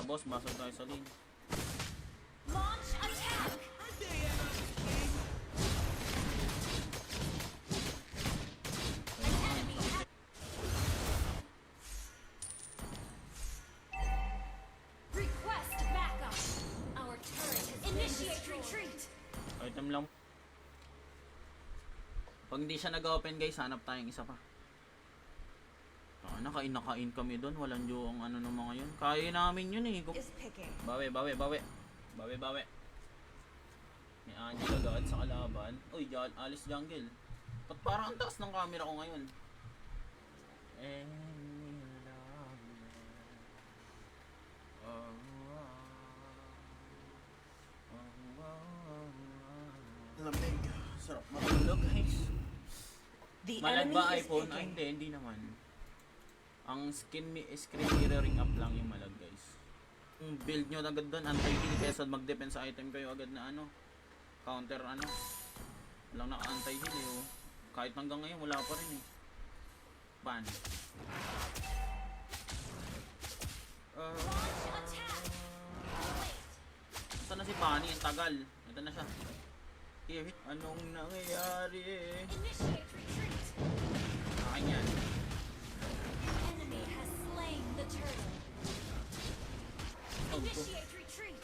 boss, basag tayo sa lane. Launch attack! An enemy has... Request backup! Our turret has initiate retreat! Item lang. Pag hindi siya nag-open guys, hanap tayong isa pa. Nakain kami doon. Walang yung ano ng mga yun. Kaya namin yun eh. Is picking. Bawi. May Angela agad sa kalaban. Uy, Alice Jungle. Ba't parang ang taas ng camera ko ngayon? Lamig. Sarap matulog guys. The Malag enemy ba is iPhone? Ay picking. hindi naman. Ang screen mirroring up lang yung malag guys. Kung build nyo agad doon, anti-heal kesa mag-defense sa item kayo agad na ano. Counter ano. Walang naka-anti-heal eh. Oh. Kahit hanggang ngayon wala pa rin eh. Ban. Saan na si Bunny? Ang tagal. Ito na siya. Anong nangyayari? Initiate retreat! Akin yan. Enemy has slain the turtle. Initiate retreat!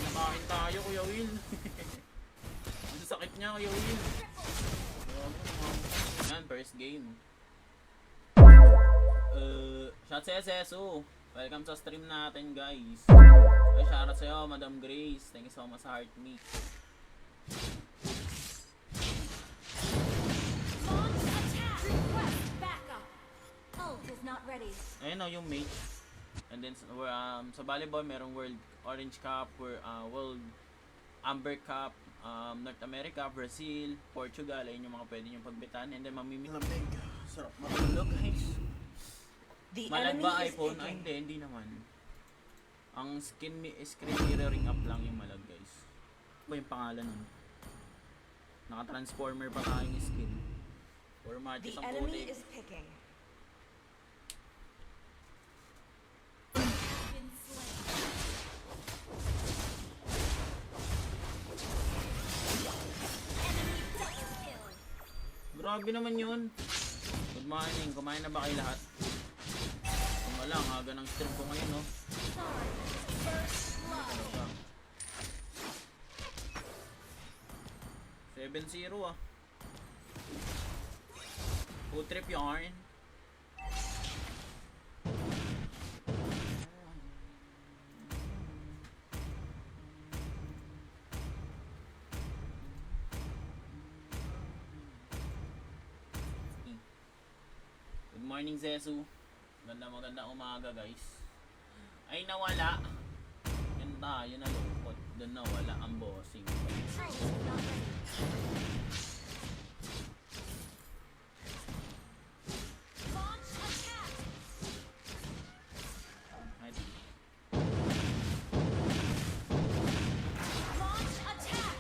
Nakain tayo, Kuya Will. Ang sakit niya, Kuya Will. Yan, first game. Shout sa SSO. Welcome sa stream natin, guys. Ay, shoutout sa'yo, Madam Grace. Thank you so much sa heart meet. Launch attack! Request backup! Ult is not ready. Ayun o, yung mage. And then, sa volleyball, merong World Orange Cup, World Amber Cup, North America, Brazil, Portugal. Ayun yung mga pwede nyo pagbitan. And then, mamimit. Lamig. Sarap matulog, guys. The Malag enemy ba is iPhone? Ay picking. hindi naman. Ang screen mirroring up lang yung malag guys. Ano ba yung pangalan nun? Naka-transformer pa tayong skin. Or matches The ang enemy puti. is picking. Been slain. Enemy double kill. Grabe naman yun. Good morning. Kumain na ba kayo lahat? Kung wala, ang aga ng stream ko ngayon no. Sorry. First blood. 7-0 ah. Food trip yarn. Good morning Zesu. Maganda umaga guys. Ay nawala. Yun tayo nalungkot. Doon nawala ang bossing. Ult is not ready. Launch attack! Launch attack!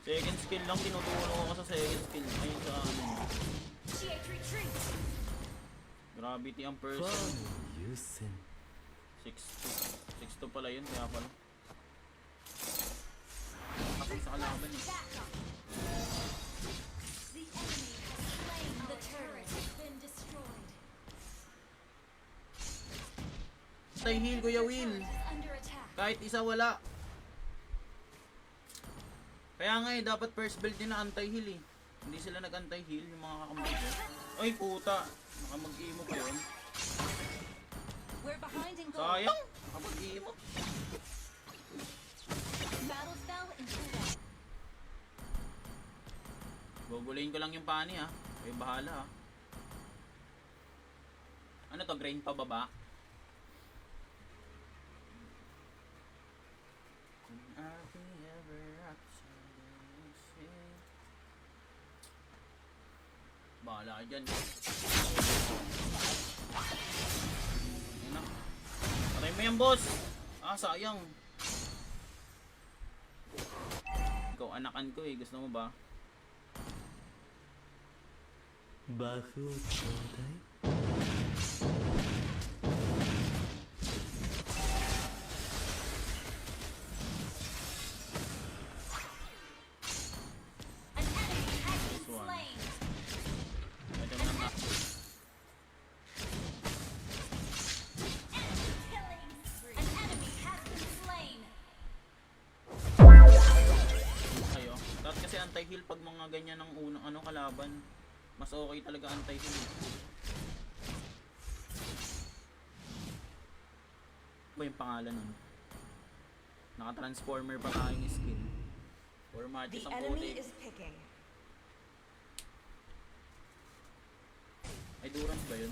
Second skill lang, tinuturo ko sa second skill. Ayun sa ano. Initiate retreat! Gravity ang person. 6-2 pala yun, kaya pala. Kasi sa kalaban eh. Backup! The enemy has slain the turret has been destroyed. Anti-heal, Kuya Will. Turret is under attack. Kahit isa wala. Kaya nga eh, dapat first build din na anti-heal eh. Hindi sila nag-anti-heal yung mga kakamay ko. Ay puta, nakamag-emote yun. We're behind in goal. Sayang, nakamag-emote. Battle spell in cooldown. Gugulayin ko lang yung pani ha. Kayo bahala ha. Ano to, grain pa baba? Bahala ka dyan. Ano? Patay mo yan, boss! Ah, sayang. Ikaw, anakan ko eh. Gusto mo ba? バフをちょうだい ganyan ng unang ano kalaban, mas okay talaga anti-heal. Ano ba yung pangalan nun? Naka-transformer pa tayong skill. Or The matches ang enemy puti. is picking. Ay, Durance ba yun?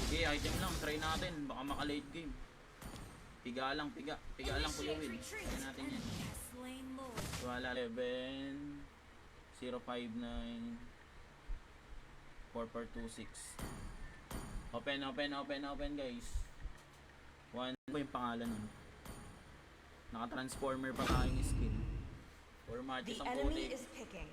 Sige, item lang. Try natin. Baka maka-late game. Piga lang, piga. Piga lang, Kuya Will. Try natin yan. Enemy has slain Lord. Wala 11 059 4426. Open guys. Ano ba yung pangalan nun? Naka-transformer pa tayong skill. Or The matches ang enemy puti. is picking.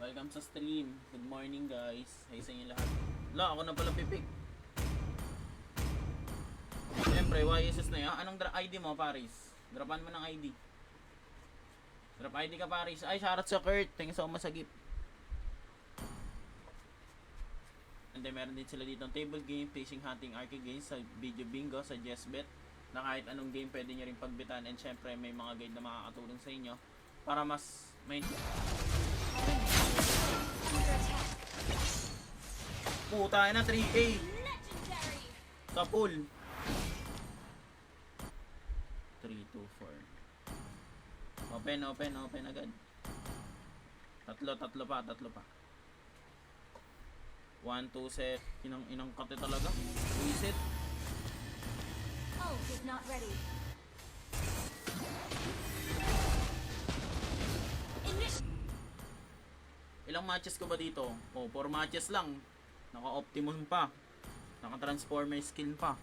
Welcome sa stream. Good morning guys. Hi sa inyo lahat. La, ako na pala pipik. Siyempre, YSS na yan. Anong ID mo, Paris? Dropan mo ng ID. Drop ID ka, Paris. Ay, shoutout sa Kurt. Thank you so much sa gift. And then, meron din sila dito ng table game, fishing, hunting, arcade games, sa video bingo, sa JessBet, na kahit anong game pwede nyo rin pagbitan. And syempre, may mga guide na makakatulong sa inyo para mas may... Puta na, 3A Legendary. sa pool. 3, 2, 4. Open agad. Tatlo pa. 1, 2 set. Inang kate talaga. Reset. Ult is not ready. Ilang matches ko ba dito? Oh, 4 matches lang. Naka-Optimus pa. Naka-Transformer skin pa.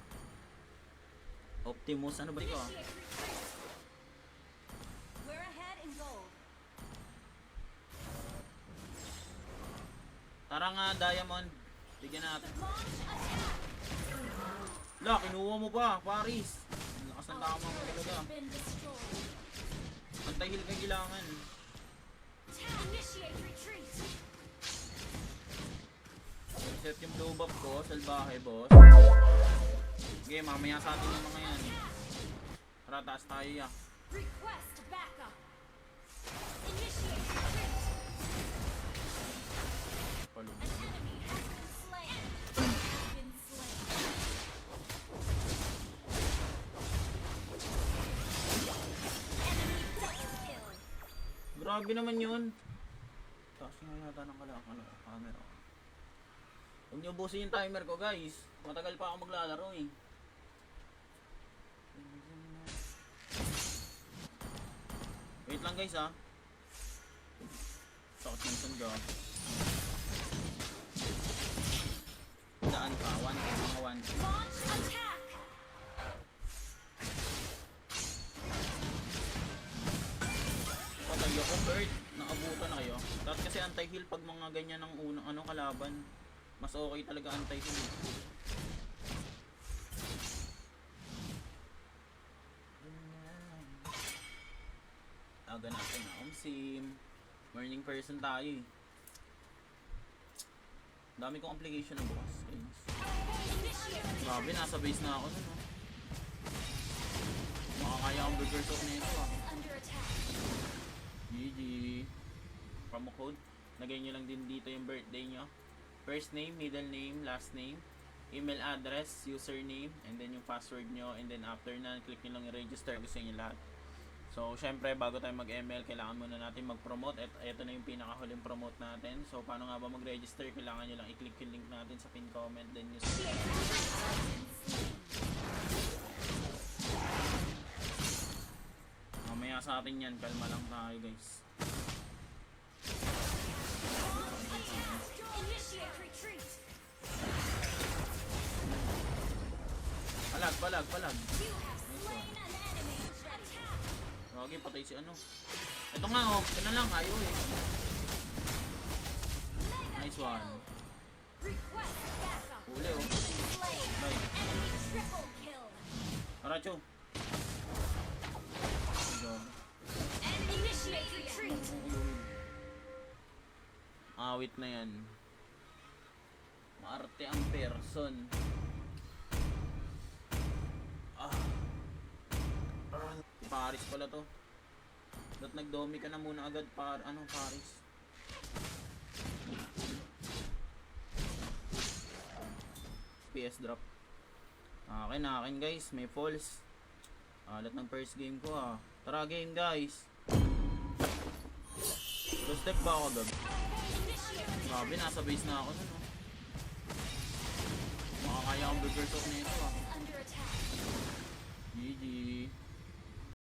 Optimus, ano ba ito? Initiate retreat. We're ahead in gold. Tara nga, Diamond. Bigyan natin. Launch attack. La, kinuha mo pa, Paris. Ang lakas ng tama mo talaga. Has been destroyed. Pantay-heal ka kailangan. Initiate retreat. Set yung blue buff ko, salbahe, boss. Sige, mamaya sa atin yung mga yan. Tara, taas tayo ya. Request backup. Initiate retreat. Palug. An enemy has been slain. Has been slain. Enemy double kill. Grabe naman yun. Taas nga yata ng camera. Huwag niyo ubusin yung timer ko, guys. Matagal pa ako maglalaro eh. Wait lang guys ah. Sakit yung sanda. Daan pa, 1K, mga 1K. Launch attack. Patay ako, Bert. Naabutan na kayo. Tapos kasi anti-heal pag mga ganyan ng unang ano kalaban. Mas okay talaga anti-heal. Aga natin na sim. Morning person tayo eh. Dami kong application na bukas. Guys. Grabe, nasa base na ako nun oh. Makakaya akong burger talk na ito ah. Under attack. GG. Promo code. Lagay nyo lang din dito yung birthday nyo. First name, middle name, last name, email address, username, and then yung password nyo. And then after na, click nyo lang yung register. Gusto nyo lahat. So, syempre, bago tayo mag-ML, kailangan muna natin mag-promote. At ito na yung pinakahuling promote natin. So, paano nga ba mag-register? Kailangan nyo lang i-click yung link natin sa pin comment. Then use mamaya sa atin yan. Kalma lang tayo, guys. Initiate retreat. Palag. You have slain an enemy. Attack. Okay, patay si ano. Ito nga, oh. Ito na lang, ayaw eh. Mega Nice kill. one. Request backup. Huli, oh. Slain. Bye. Enemy triple kill. Aracho. Initiate retreat. Awit na yan. Maarte ang person. Paris pala to. Ba't nagdomi ka na muna agad Paris? PS drop. Akin guys, may falls. Alat ng first game ko ah. Tara game guys. Two step ba ako doon? Grabe, nasa base na ako nun oh. Makakaya akong burger shot nito ah. Under attack. GG.